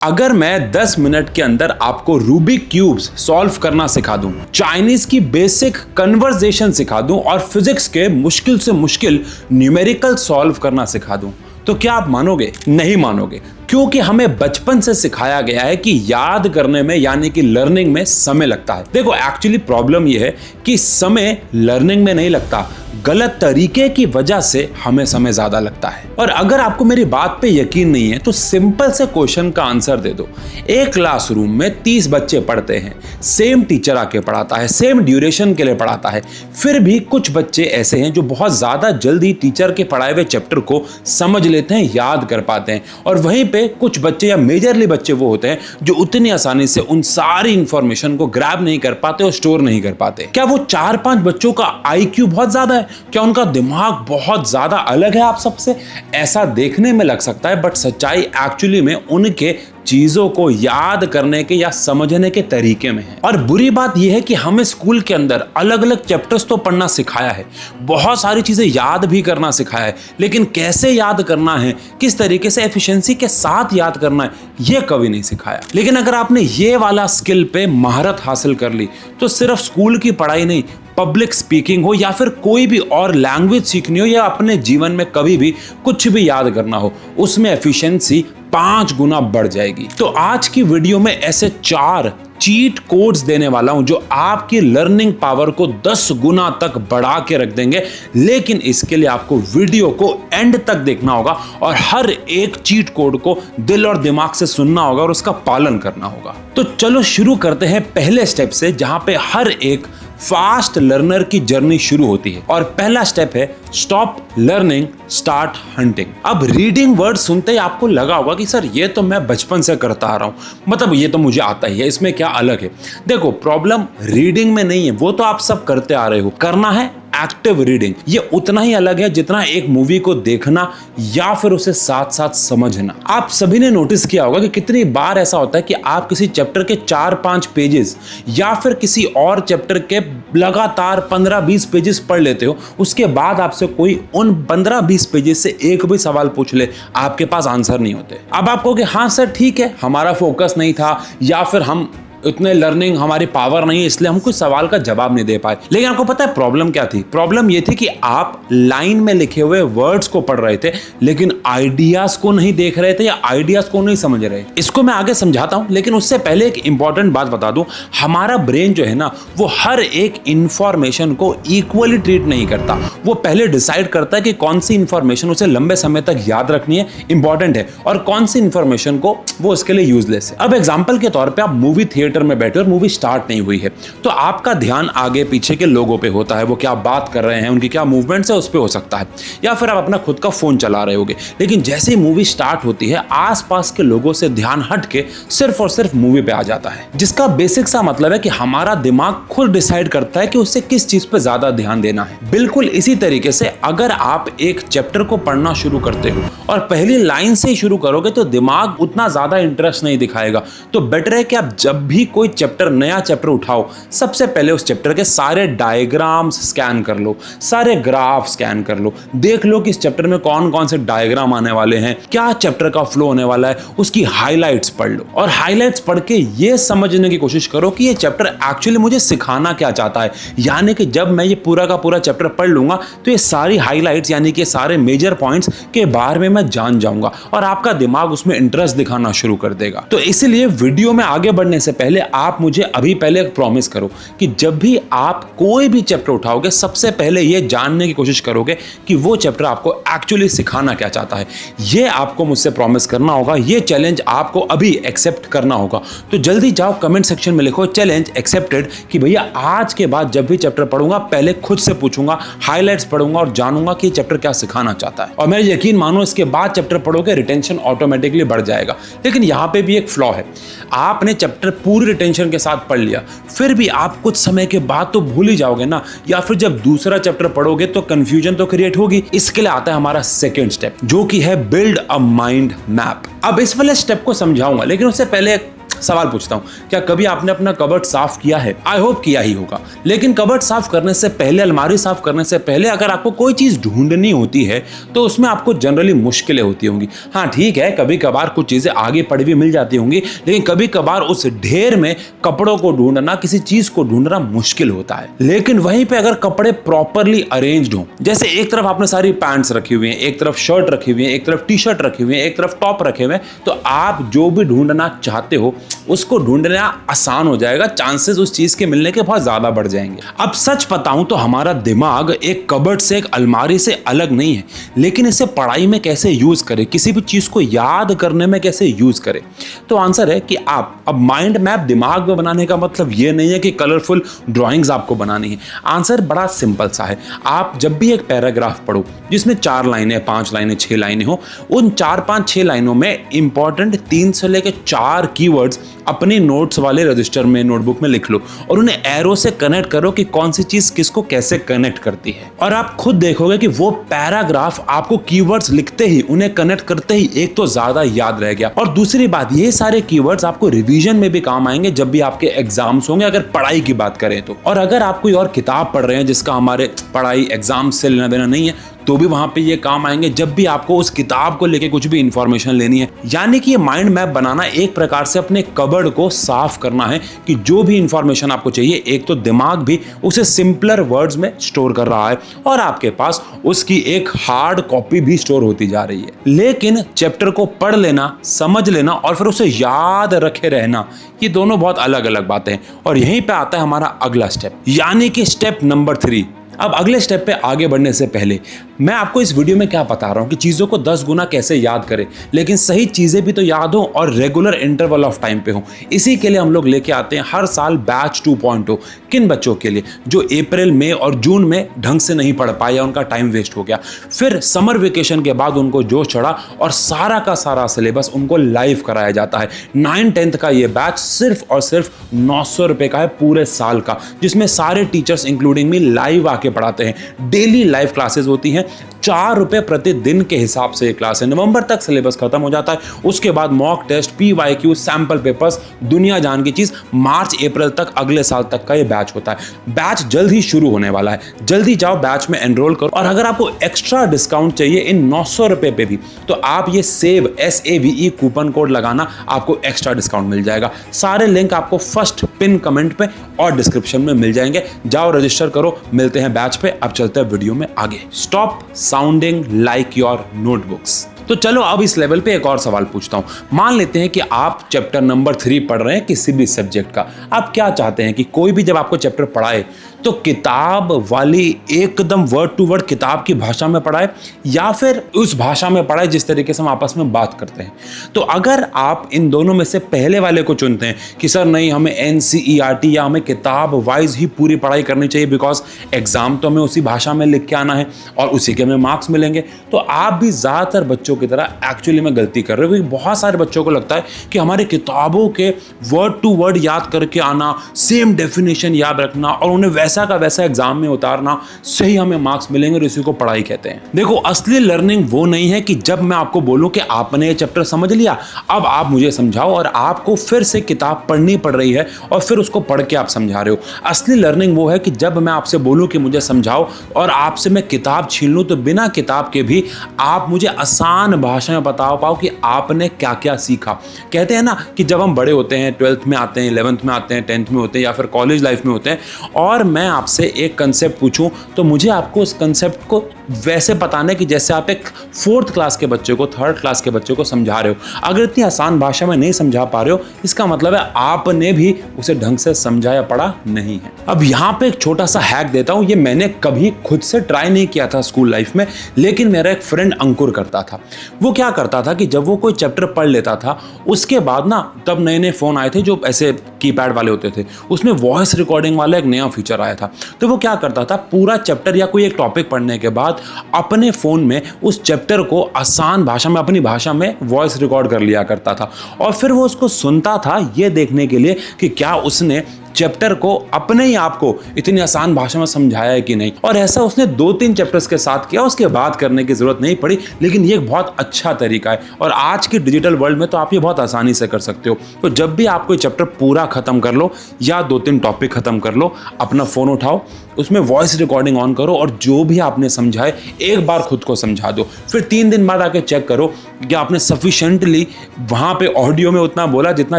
अगर मैं 10 मिनट के अंदर आपको रूबिक क्यूब्स सॉल्व करना सिखा दूं, चाइनीज की बेसिक कन्वर्सेशन सिखा दूं और फिजिक्स के मुश्किल से मुश्किल न्यूमेरिकल सॉल्व करना सिखा दूं, तो क्या आप मानोगे? नहीं मानोगे, क्योंकि हमें बचपन से सिखाया गया है कि याद करने में यानी कि लर्निंग में समय लगता है। देखो, एक्चुअली प्रॉब्लम यह है कि समय लर्निंग में नहीं लगता, गलत तरीके की वजह से हमें समय ज्यादा लगता है। और अगर आपको मेरी बात पे यकीन नहीं है तो सिंपल से क्वेश्चन का आंसर दे दो। एक क्लासरूम में 30 बच्चे पढ़ते हैं, सेम टीचर आके पढ़ाता है, सेम ड्यूरेशन के लिए पढ़ाता है, फिर भी कुछ बच्चे ऐसे हैं जो बहुत ज्यादा जल्दी टीचर के पढ़ाए हुए चैप्टर को समझ लेते हैं, याद कर पाते हैं, और वहीं पे कुछ बच्चे या मेजरली बच्चे वो होते हैं जो उतनी आसानी से उन सारी इंफॉर्मेशन को ग्रैब नहीं कर पाते और स्टोर नहीं कर पाते। क्या वो 4-5 बच्चों का IQ बहुत ज्यादा है? क्या उनका दिमाग बहुत ज्यादा अलग है आप सबसे? ऐसा देखने में लग सकता है, बट सच्चाई एक्चुअली में उनके चीजों को याद करने के या समझने के तरीके में है। और बुरी बात यह है कि हमें स्कूल के अंदर अलग अलग चैप्टर्स तो पढ़ना सिखाया है, बहुत सारी चीजें याद भी करना सिखाया है, लेकिन कैसे याद करना है, किस तरीके से एफिशिएंसी के साथ याद करना है, यह कभी नहीं सिखाया। लेकिन अगर आपने ये वाला स्किल पे महारत हासिल कर ली तो सिर्फ स्कूल की पढ़ाई नहीं, पब्लिक स्पीकिंग हो या फिर कोई भी और लैंग्वेज सीखनी हो या अपने जीवन में कभी भी कुछ भी याद करना हो, उसमें एफिशिएंसी 5 गुना बढ़ जाएगी। तो आज की वीडियो में ऐसे 4 चीट कोड्स देने वाला हूं जो आपकी लर्निंग पावर को 10 गुना तक बढ़ा के रख देंगे। लेकिन इसके लिए आपको वीडियो को एंड तक देखना होगा और हर एक चीट कोड को दिल और दिमाग से सुनना होगा और उसका पालन करना होगा। तो चलो शुरू करते हैं पहले स्टेप से, जहां पे हर एक फास्ट लर्नर की जर्नी शुरू होती है। और पहला स्टेप है स्टॉप लर्निंग, स्टार्ट हंटिंग। अब रीडिंग वर्ड सुनते ही आपको लगा होगा कि सर ये तो मैं बचपन से करता आ रहा हूं, मतलब ये तो मुझे आता ही है, इसमें क्या अलग है? देखो, प्रॉब्लम रीडिंग में नहीं है, वो तो आप सब करते आ रहे हो। करना है एक्टिव रीडिंग। ये उतना ही अलग है जितना एक मूवी को देखना या फिर उसे साथ साथ समझना। आप सभी ने नोटिस किया होगा कि कितनी बार ऐसा होता है कि आप किसी चैप्टर के 4-5 पेजेस या फिर किसी और चैप्टर के लगातार 15-20 पेजेस पढ़ लेते हो, उसके बाद आपसे कोई उन 15-20 पेजेस से एक भी सवाल पूछ ले, आपके पास आंसर नहीं होते। अब आप कहोगे हाँ सर ठीक है, हमारा फोकस नहीं था या फिर हम इतने लर्निंग हमारी पावर नहीं है इसलिए हम कुछ सवाल का जवाब नहीं दे पाए। लेकिन आपको पता है प्रॉब्लम क्या थी? प्रॉब्लम ये थी कि आप लाइन में लिखे हुए वर्ड्स को पढ़ रहे थे लेकिन आइडियाज को नहीं देख रहे थे या आइडियाज को नहीं समझ रहे। इसको मैं आगे समझाता हूं, लेकिन उससे पहले एक इंपॉर्टेंट बात बता दूं। हमारा ब्रेन जो है ना, वो हर एक इंफॉर्मेशन को इक्वली ट्रीट नहीं करता। वो पहले डिसाइड करता है कि कौन सी इंफॉर्मेशन उसे लंबे समय तक याद रखनी है, इंपॉर्टेंट है, और कौन सी इंफॉर्मेशन को वो उसके लिए यूजलेस है। अब एग्जाम्पल के तौर पर आप मूवी थिएटर में बैठे और मूवी स्टार्ट नहीं हुई है, तो आपका ध्यान आगे पीछे के लोगों पे होता है, वो क्या बात कर रहे हैं, उनकी क्या मूवमेंट्स है उस पे हो सकता है, या फिर आप अपना खुद का फोन चला रहे होगे। लेकिन जैसे ही मूवी स्टार्ट होती है, आसपास के लोगों से ध्यान हट के सिर्फ और सिर्फ मूवी पे आ जाता है, जिसका बेसिक सा मतलब है कि हमारा दिमाग खुद डिसाइड करता है कि उसे किस चीज पे ज्यादा ध्यान देना है। बिल्कुल इसी तरीके से अगर आप एक चैप्टर को पढ़ना शुरू करते हो और पहली लाइन से ही शुरू करोगे तो दिमाग उतना ज्यादा इंटरेस्ट नहीं दिखाएगा। तो बेटर है कि आप जब भी कोई चैप्टर, नया चैप्टर उठाओ, सबसे पहले उस चैप्टर के सारे डायग्राम्स स्कैन कर लो, सारे ग्राफ स्कैन कर लो, देख लो कि इस चैप्टर में कौन कौन से डायग्राम आने वाले हैं, क्या चैप्टर का फ्लो होने वाला है, उसकी हाइलाइट्स पढ़ लो। और हाइलाइट्स पढ़ के ये समझने की कोशिश करो कि ये चैप्टर एक्चुअली मुझे सिखाना क्या चाहता है। यानी कि जब मैं ये पूरा का पूरा चैप्टर पढ़ लूंगा तो ये सारी हाइलाइट्स यानी कि सारे मेजर पॉइंट्स के बारे में मैं जान जाऊंगा और आपका दिमाग उसमें इंटरेस्ट दिखाना शुरू कर देगा। तो इसीलिए वीडियो में आगे बढ़ने से पहले आप मुझे अभी पहले एक प्रॉमिस करो कि जब भी आप कोई भी चैप्टर उठाओगे, सबसे पहले ये जानने की कोशिश करोगे कि वो चैप्टर आपको एक्चुअली सिखाना क्या चाहता है। ये आपको मुझसे प्रॉमिस करना होगा, ये चैलेंज आपको अभी एक्सेप्ट करना होगा। तो जल्दी जाओ कमेंट सेक्शन में लिखो चैलेंज एक्सेप्टेड, कि भैया आज के बाद जब भी चैप्टर पढ़ूंगा पहले खुद से पूछूंगा, हाईलाइट्स पढ़ूंगा और जानूंगा कि चैप्टर क्या सिखाना चाहता है। और मेरा यकीन मानो, इसके बाद चैप्टर पढ़ोगे रिटेंशन ऑटोमेटिकली बढ़ जाएगा। लेकिन यहां पे भी एक फ्लॉ है, आपने चैप्टर पूरी रिटेंशन के साथ पढ़ लिया, फिर भी आप कुछ समय के बाद तो भूल ही जाओगे ना, या फिर जब दूसरा चैप्टर पढ़ोगे तो कंफ्यूजन तो क्रिएट होगी। इसके लिए आता है हमारा सेकंड स्टेप, जो कि है बिल्ड अ माइंड मैप। अब इस वाले स्टेप को समझाऊंगा, लेकिन उससे पहले सवाल पूछता हूँ, क्या कभी आपने अपना कबर्ड साफ किया है? आई होप किया ही होगा। लेकिन कबर्ड साफ करने से पहले, अलमारी साफ करने से पहले अगर आपको कोई चीज ढूंढनी होती है तो उसमें आपको जनरली मुश्किलें होती होंगी। हाँ ठीक है, कभी कभार कुछ चीजें आगे पड़ी हुई मिल जाती होंगी, लेकिन कभी कभार उस ढेर में कपड़ों को ढूंढना, किसी चीज को ढूंढना मुश्किल होता है। लेकिन वहीं पे अगर कपड़े प्रॉपरली अरेंज्ड हो, जैसे एक तरफ आपने सारी पैंट्स रखी हुई हैं, एक तरफ शर्ट रखी हुई है, एक तरफ टी शर्ट रखी हुई है, एक तरफ टॉप रखे हुए हैं, तो आप जो भी ढूंढना चाहते हो उसको ढूंढना आसान हो जाएगा। चांसेस उस चीज के मिलने के बहुत ज्यादा बढ़ जाएंगे। अब सच बताऊं तो हमारा दिमाग एक कबर्ड से, एक अलमारी से अलग नहीं है, लेकिन इसे पढ़ाई में कैसे यूज करें, किसी भी चीज को याद करने में कैसे यूज करें, तो आंसर है कि आप अब माइंड मैप दिमाग में बनाने का मतलब यह नहीं है कि कलरफुल ड्राइंग्स आपको बनानी है। आंसर बड़ा सिंपल सा है। आप जब भी एक पैराग्राफ पढ़ो जिसमें 4 लाइनें, 5 लाइनें, 6 लाइनें हो, उन 4, 5, 6 लाइनों में इंपॉर्टेंट 3 से लेकर 4 कीवर्ड्स अपने नोट्स वाले रजिस्टर में, नोटबुक में लिख लो और उन्हें एरो से कनेक्ट करो कि कौन सी चीज किसको कैसे कनेक्ट करती है। और आप खुद देखोगे कि वो पैराग्राफ आपको कीवर्ड्स लिखते ही, उन्हें कनेक्ट करते ही एक तो ज्यादा याद रह गया, और दूसरी बात, ये सारे कीवर्ड्स आपको रिवीजन में भी काम आएंगे जब भी आपके एग्जाम्स होंगे, अगर पढ़ाई की बात करें तो। और अगर आप कोई और किताब पढ़ रहे हैं जिसका हमारे पढ़ाई एग्जाम से लेना देना नहीं है, तो भी वहां पे ये काम आएंगे जब भी आपको उस किताब को लेके कुछ भी इंफॉर्मेशन लेनी है। यानी कि ये माइंड मैप बनाना एक प्रकार से अपने कबर्ड को साफ करना है कि जो भी इंफॉर्मेशन आपको चाहिए, एक तो दिमाग भी उसे सिंपलर वर्ड्स में स्टोर कर रहा है और आपके पास उसकी एक हार्ड कॉपी भी स्टोर होती जा रही है। लेकिन चैप्टर को पढ़ लेना, समझ लेना और फिर उसे याद रखे रहना, ये दोनों बहुत अलग अलग बातें हैं। और यहीं पे आता है हमारा अगला स्टेप, यानी कि स्टेप नंबर 3। अब अगले स्टेप पे आगे बढ़ने से पहले मैं आपको इस वीडियो में क्या बता रहा हूं कि चीजों को 10 गुना कैसे याद करें, लेकिन सही चीजें भी तो याद हो और रेगुलर इंटरवल ऑफ टाइम पे हो। इसी के लिए हम लोग लेके आते हैं हर साल बैच 2.0। किन बच्चों के लिए? जो अप्रैल, मई और जून में ढंग से नहीं पढ़ पाए या उनका टाइम वेस्ट हो गया, फिर समर वेकेशन के बाद उनको जोश चढ़ा और सारा का सारा सिलेबस उनको लाइव कराया जाता है। 9th का ये बैच सिर्फ और सिर्फ 900 रुपए का है पूरे साल का, जिसमें सारे टीचर्स इंक्लूडिंग मी लाइव आके पढ़ाते हैं। डेली लाइव क्लासेस होती हैं, 4 रुपए प्रतिदिन के हिसाब से ये क्लास है। नवंबर तक सिलेबस खत्म हो जाता है, उसके बाद mock test, PYQ, sample papers, दुनिया जान की चीज। मार्च अप्रैल तक, अगले साल तक का ये बैच होता है। बैच जल्द ही शुरू होने वाला है, जल्दी जाओ बैच में एनरोल करो। और अगर आपको एक्स्ट्रा डिस्काउंट चाहिए इन 900 रुपए पे भी, तो आप ये सेव SAVE कूपन कोड लगाना, आपको एक्स्ट्रा डिस्काउंट मिल जाएगा। सारे लिंक आपको फर्स्ट पिन कमेंट पे और डिस्क्रिप्शन में मिल जाएंगे। जाओ रजिस्टर करो, मिलते हैं बैच पे। अब चलते हैं वीडियो में आगे। Stop sounding like your notebooks. तो चलो अब इस लेवल पे एक और सवाल पूछता हूं। मान लेते हैं कि आप चैप्टर नंबर 3 पढ़ रहे हैं किसी भी सब्जेक्ट का। आप क्या चाहते हैं कि कोई भी जब आपको चैप्टर पढ़ाए तो किताब वाली एकदम वर्ड टू वर्ड किताब की भाषा में पढ़ाए, या फिर उस भाषा में पढ़ाए जिस तरीके से हम आपस में बात करते हैं। तो अगर आप इन दोनों में से पहले वाले को चुनते हैं कि सर नहीं, हमें NCERT या हमें किताब वाइज ही पूरी पढ़ाई करनी चाहिए बिकॉज एग्जाम तो हमें उसी भाषा में लिख के आना है और उसी के हमें मार्क्स मिलेंगे, तो आप भी ज़्यादातर बच्चों की तरह एक्चुअली में गलती कर रहे हो। क्योंकि बहुत सारे बच्चों को लगता है कि हमारे किताबों के वर्ड टू वर्ड याद करके आना, सेम डेफिनेशन याद रखना और उन्हें वैसा का वैसा एग्जाम में उतारना, सही हमें मार्क्स मिलेंगे और इसी को पढ़ाई कहते हैं। देखो, असली लर्निंग वो नहीं है कि जब मैं आपको बोलूं कि आपने ये चैप्टर समझ लिया, अब आप मुझे समझाओ और आपको फिर से किताब पढ़नी पड़ रही है और फिर उसको पढ़ के आप समझा रहे हो। असली लर्निंग वो है कि जब मैं आपसे बोलूं कि मुझे समझाओ और आपसे मैं किताब छीन लूं, तो बिना किताब के भी आप मुझे आसान भाषा में बता पाओ कि आपने क्या क्या सीखा। कहते हैं ना कि जब हम बड़े होते हैं, 12th में आते हैं, 11th में आते हैं, 10th में होते हैं या फिर कॉलेज लाइफ में होते हैं, और मैं आपसे एक कंसेप्ट पूछूं तो मुझे आपको उस कंसेप्ट को वैसे बताना है कि जैसे आप एक 4th क्लास के बच्चे को, 3rd क्लास के बच्चे को समझा रहे हो। अगर इतनी आसान भाषा में नहीं समझा पा रहे हो, इसका मतलब है आपने भी उसे ढंग से समझाया पढ़ा नहीं है। अब यहाँ पे एक छोटा सा हैक देता हूँ, ये मैंने कभी खुद से ट्राई नहीं किया था स्कूल लाइफ में, लेकिन मेरा एक फ्रेंड अंकुर करता था। वो क्या करता था कि जब वो कोई चैप्टर पढ़ लेता था, उसके बाद ना, तब नए नए फोन आए थे जो ऐसे कीपैड वाले होते थे, उसमें वॉइस रिकॉर्डिंग वाला एक नया फीचर आया था। तो वो क्या करता था, पूरा चैप्टर या कोई एक टॉपिक पढ़ने के बाद अपने फोन में उस चैप्टर को आसान भाषा में, अपनी भाषा में वॉइस रिकॉर्ड कर लिया करता था और फिर वो उसको सुनता था, ये देखने के लिए कि क्या उसने चैप्टर को अपने ही आप को इतनी आसान भाषा में समझाया है कि नहीं। और ऐसा उसने 2-3 चैप्टर्स के साथ किया, उसके बाद करने की जरूरत नहीं पड़ी, लेकिन ये एक बहुत अच्छा तरीका है और आज के डिजिटल वर्ल्ड में तो आप ये बहुत आसानी से कर सकते हो। तो जब भी आप कोई चैप्टर पूरा खत्म कर लो या 2-3 टॉपिक खत्म कर लो, अपना फोन उठाओ, उसमें वॉइस रिकॉर्डिंग ऑन करो और जो भी आपने समझाए एक बार खुद को समझा दो। फिर 3 दिन बाद आके चेक करो कि आपने सफिशिएंटली वहां पे ऑडियो में उतना बोला जितना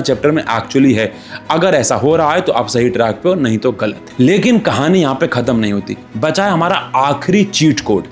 चैप्टर में एक्चुअली है। अगर ऐसा हो रहा है तो आप सही ट्रैक पे हो, नहीं तो गलत। लेकिन कहानी यहाँ पे खत्म नहीं होती, बचा है हमारा आखिरी चीट कोड।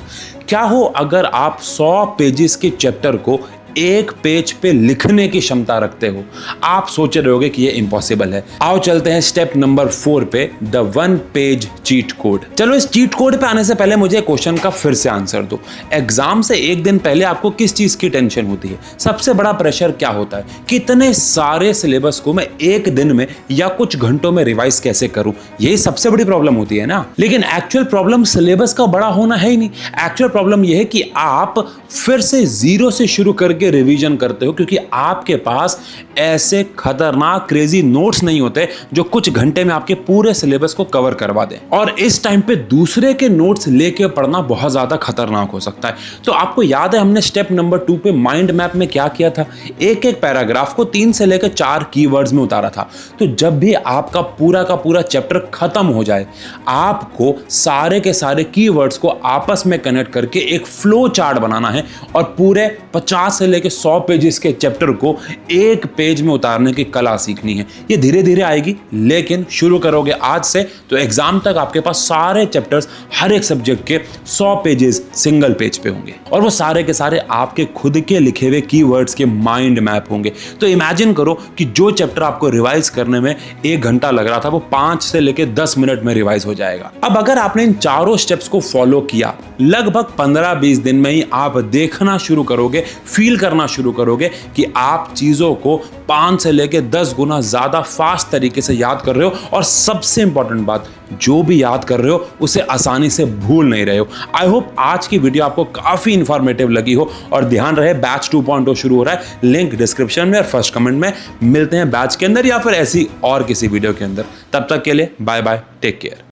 क्या हो अगर आप 100 पेजेस के चैप्टर को एक पेज पे लिखने की क्षमता रखते हो? आप सोच रहे होगे कि ये इम्पॉसिबल है। आओ चलते हैं स्टेप नंबर 4 पे, द 1 पेज चीट कोड। चलो इस चीट कोड पे आने से पहले मुझे क्वेश्चन का फिर से आंसर दो। एग्जाम से एक दिन पहले आपको किस चीज की टेंशन होती है? सबसे बड़ा प्रेशर क्या होता है? कितने सारे सिलेबस को मैं एक दिन में या कुछ घंटों में रिवाइज कैसे करूं? यही सबसे बड़ी प्रॉब्लम होती है ना। लेकिन एक्चुअल प्रॉब्लम सिलेबस का बड़ा होना है ही नहीं। एक्चुअल प्रॉब्लम यह है कि आप फिर से जीरो से शुरू करके रिवीजन करते हो, क्योंकि आपके पास ऐसे खतरनाक क्रेजी नोट्स नहीं होते जो कुछ घंटे में आपके पूरे सिलेबस को कवर करवा दें। और इस टाइम पे दूसरे के नोट्स लेके पढ़ना बहुत ज्यादा खतरनाक हो सकता है। तो आपको याद है हमने स्टेप नंबर 2 पे माइंड मैप में क्या किया था? एक एक पैराग्राफ को 3 से लेकर 4 कीवर्ड्स में उतारा था। तो जब भी आपका पूरा का पूरा चैप्टर खत्म हो जाए, आपको सारे के सारे कीवर्ड्स को आपस में कनेक्ट करके एक फ्लो चार्ट बनाना है और पूरे 50 से लेकर 100 पेजेस के चैप्टर को एक पेज में उतारने की कला सीखनी है। ये धीरे धीरे आएगी, लेकिन शुरू करोगे आज से तो एग्जाम तक आपके पास सारे चैप्टर्स हर एक सब्जेक्ट के 100 पेजेस सिंगल पेज पे होंगे और वो सारे के सारे आपके खुद के लिखे हुए कीवर्ड्स के माइंड मैप होंगे। तो इमेजिन करो कि जो चैप्टर आपको रिवाइज करने में 1 घंटा लग रहा था, वो 5 से लेकर 10 मिनट में रिवाइज हो जाएगा। अब अगर आपने इन चारों स्टेप्स को फॉलो किया, लगभग 15-20 दिन में ही आप देखना शुरू करोगे, फील करना शुरू करोगे कि आप चीजों को 5 से लेकर 10 गुना ज्यादा फास्ट तरीके से याद कर रहे हो। और सबसे इंपॉर्टेंट बात, जो भी याद कर रहे हो उसे आसानी से भूल नहीं रहे हो। आई होप आज की वीडियो आपको काफी इंफॉर्मेटिव लगी हो। और ध्यान रहे, बैच 2.0 शुरू हो रहा है, लिंक डिस्क्रिप्शन में और फर्स्ट कमेंट में। मिलते हैं बैच के अंदर या फिर ऐसी और किसी वीडियो के अंदर। तब तक के लिए बाय बाय, टेक केयर।